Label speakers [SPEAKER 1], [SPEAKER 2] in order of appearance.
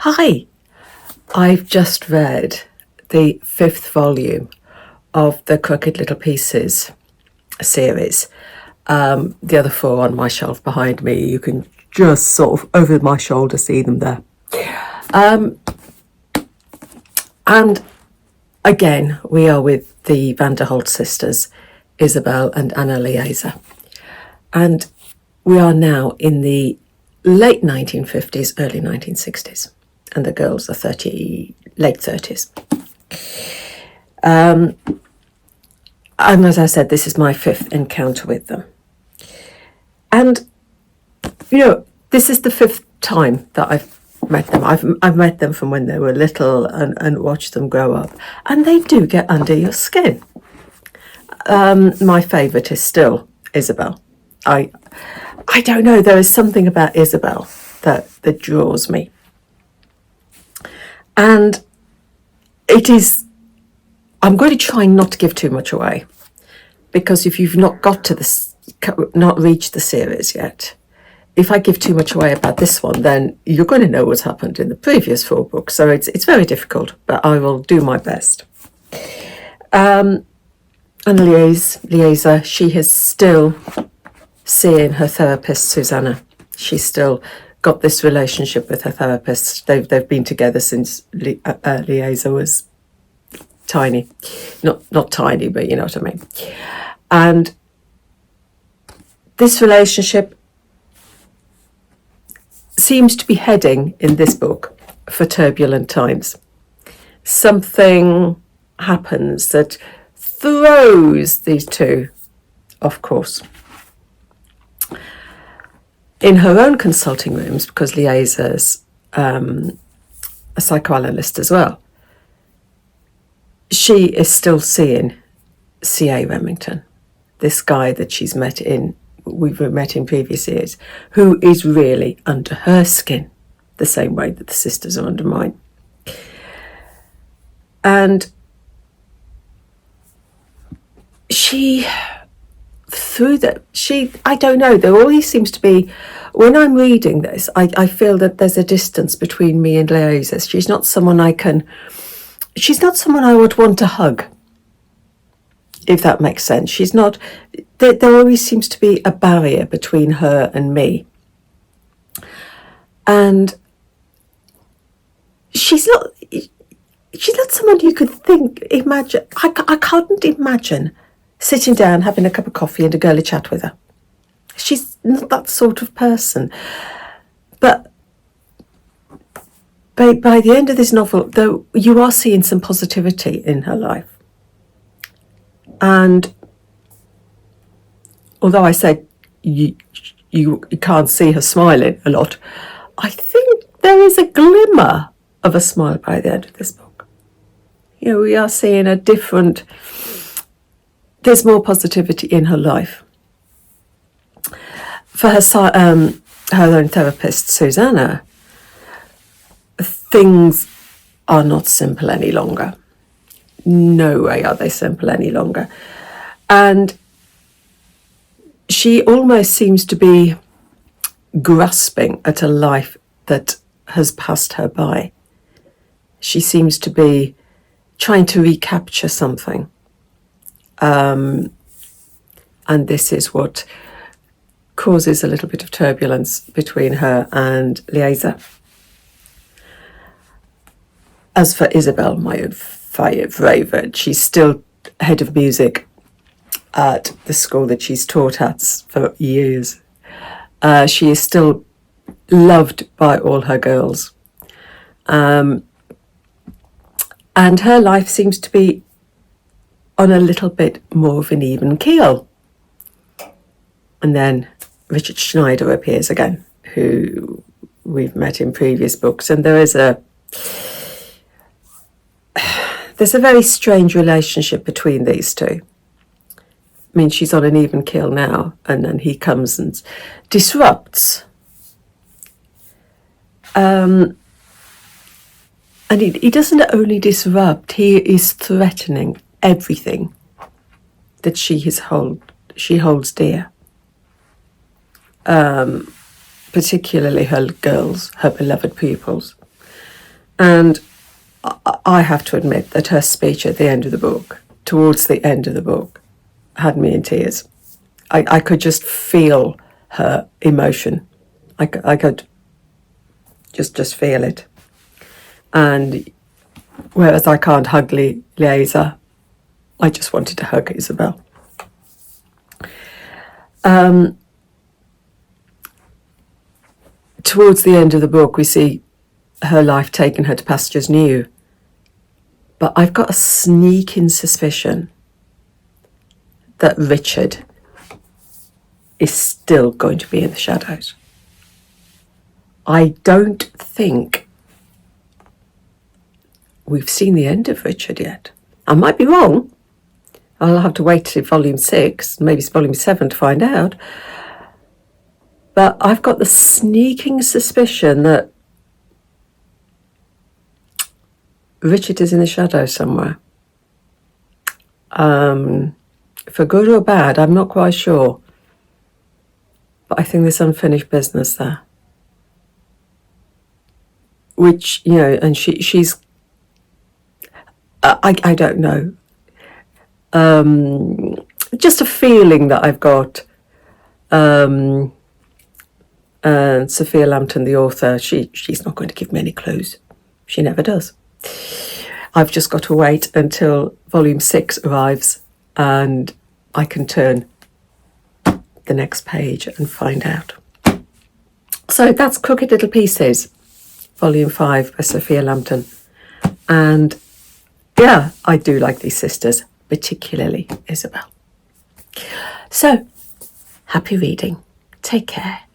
[SPEAKER 1] Hi, I've just read the 5th volume of the Crooked Little Pieces series. The other 4 on my shelf behind me, you can just sort of over my shoulder see them there. And again, we are with the Holt sisters, Isabel and Anna Lieza. And we are now in the late 1950s, early 1960s. And the girls are late 30s. And as I said, this is my 5th encounter with them. And, this is the 5th time that I've met them. I've met them from when they were little and watched them grow up. And they do get under your skin. My favourite is still Isabel. I don't know, there is something about Isabel that draws me. And I'm going to try not to give too much away, because if you've not reached the series yet, if I give too much away about this one, then you're going to know what's happened in the previous 4 books. So it's very difficult, but I will do my best. And Lieza, she is still seeing her therapist, Susanna. She's still got this relationship with her therapist. They've been together since Lieza was tiny. Not tiny, but you know what I mean. And this relationship seems to be heading in this book for turbulent times. Something happens that throws these two off course. In her own consulting rooms, because Lieza's a psychoanalyst as well, she is still seeing C.A. Remington, this guy that we've met in previous years, who is really under her skin, the same way that the sisters are under mine. And I don't know, there always seems to be, when I'm reading this, I feel that there's a distance between me and Lieza. She's not someone I would want to hug, if that makes sense. She's not, there always seems to be a barrier between her and me. And she's not someone you could imagine. I couldn't imagine sitting down, having a cup of coffee and a girly chat with her. She's not that sort of person. But by the end of this novel, though, you are seeing some positivity in her life. And although I said you can't see her smiling a lot, I think there is a glimmer of a smile by the end of this book. We are seeing there's more positivity in her life. For her own therapist, Susanna, things are not simple any longer. No way are they simple any longer. And she almost seems to be grasping at a life that has passed her by. She seems to be trying to recapture something. And this is what causes a little bit of turbulence between her and Lieza. As for Isabel, my favourite, she's still head of music at the school that she's taught at for years. She is still loved by all her girls. And her life seems to be on a little bit more of an even keel. And then Richard Schneider appears again, who we've met in previous books, and there's a very strange relationship between these two. I mean, she's on an even keel now, and then he comes and disrupts. And he doesn't only disrupt, he is threatening everything that she holds dear. Particularly her girls, her beloved pupils. And I have to admit that her speech at the end of the book, towards the end of the book, had me in tears. I could just feel her emotion. I could just feel it. And whereas I can't hug Liesa, I just wanted to hug Isabel. Towards the end of the book, we see her life taking her to pastures new. But I've got a sneaking suspicion that Richard is still going to be in the shadows. I don't think we've seen the end of Richard yet. I might be wrong. I'll have to wait till volume 6, maybe it's volume 7 to find out. But I've got the sneaking suspicion that Richard is in the shadows somewhere. For good or bad, I'm not quite sure. But I think there's unfinished business there. Which, you know, and she's... I don't know. Just a feeling that I've got. And Sophia Lambton, the author, she's not going to give me any clues. She never does. I've just got to wait until volume 6 arrives and I can turn the next page and find out. So that's Crooked Little Pieces, volume 5 by Sophia Lambton. And yeah, I do like these sisters, particularly Isabel. So, happy reading. Take care.